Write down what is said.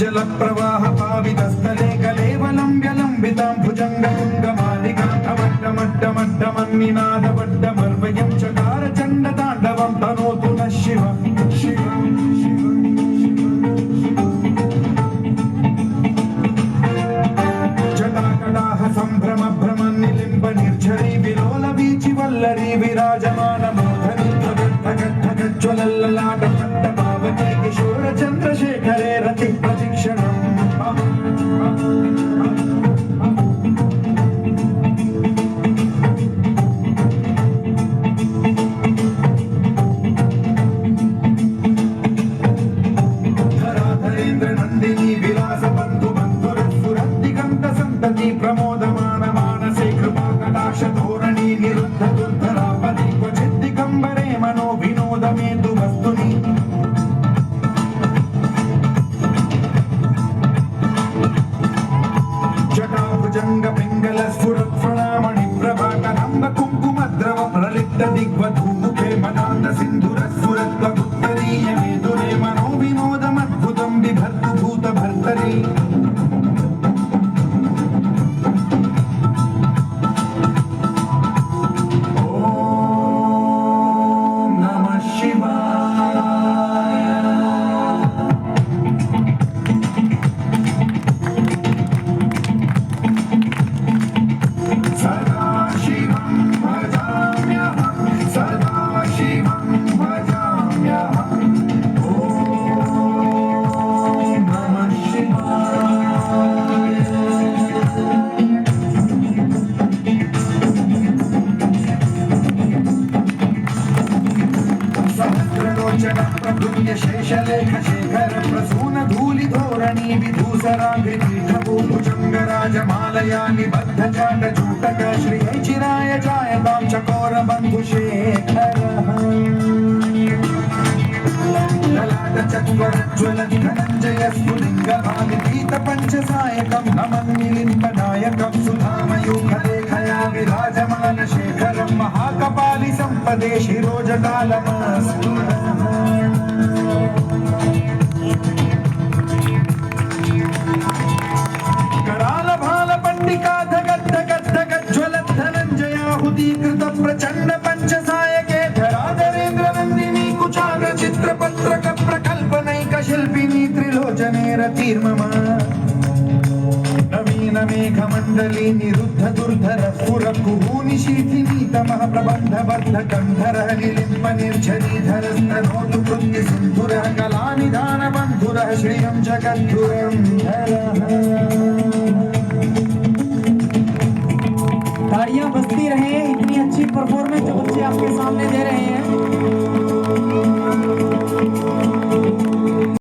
जल प्रवाह पावितस्थले कलेवलं व्यलम्बितां भुजङ्गतुङ्गमालिकामट्टमट्टमट्टमन्निनादवड्डमर्वयं चकार चण्डताण्डवं तनोतु नः शिवं शिवं जटाकटाह सम्भ्रम भ्रमन्निलिम्ब निर्झरी विलोल वीचि वल्लरी विराजमान मोधनी ज्वलल्ललाट पट्ट पावके किशोर चन्द्रशेखरे रति प्रशिक्षणम् धराधरेन्द्र नन्दिनी विलास बन्धु बन्धुरस्फुरद्दिगन्त सन्तति प्रमोदमान मानसे कृपा कटाक्ष धोरणी निरुद्ध दुर्धरापदि क्वचिद्दिगम्बरे मनो विनोदमेतु वस्तुनि जटाभुजंग पिंगल स्फुरत्फणामणि प्रभाकरंब कुंकुमद्रव प्रलिप्त दिग्वधूमुखे मदान्त सिन्धुर स्फुरत्वगुत्तरीय मेदुरे मनो विनोदमद्भुतं बिभर्तु भूत भर्तरि शेषलेख शेखर प्रसून धूलि धोरणी विधूसराग्रिपीठभूभुजङ्गराजमालया निबद्ध चाट चूटक श्रिय चिराय जायतां चकोर बन्धुशेखर ललाट चक्वरज्ज्वलति धनञ्जय स्फुलिङ्ग भाविपीत पञ्चसायकं नमन्निलिम्बनायकं सुधामयूखलेखया विराजमान शेखरं महाकपालि सम्पदे शिरोजटालमस्तु कराल भाल पंडिका धगत धगत धगत ज्वलत धनंजयाहुतीकृत प्रचंड पंचसायके धराधरेन्द्र नंदिनी कुचाग्र चित्रपत्रक प्रकल्पनैक शिल्पिनी त्रिलोचने रतिर्मम नवीन मेघमण्डली निरुद्ध दुर्धर स्फुर कुहूनि शीथिनी तमः प्रबन्ध बद्ध कन्धरः निलिम्ब निर्झरीधर स्तनोतु कृत्य सिन्धुरः कलानिधान बन्धुरः श्रियं जगद्धुरं ताड़ियां बजती रहे। इतनी अच्छी परफॉर्मेंस जो बच्चे आपके सामने दे रहे हैं।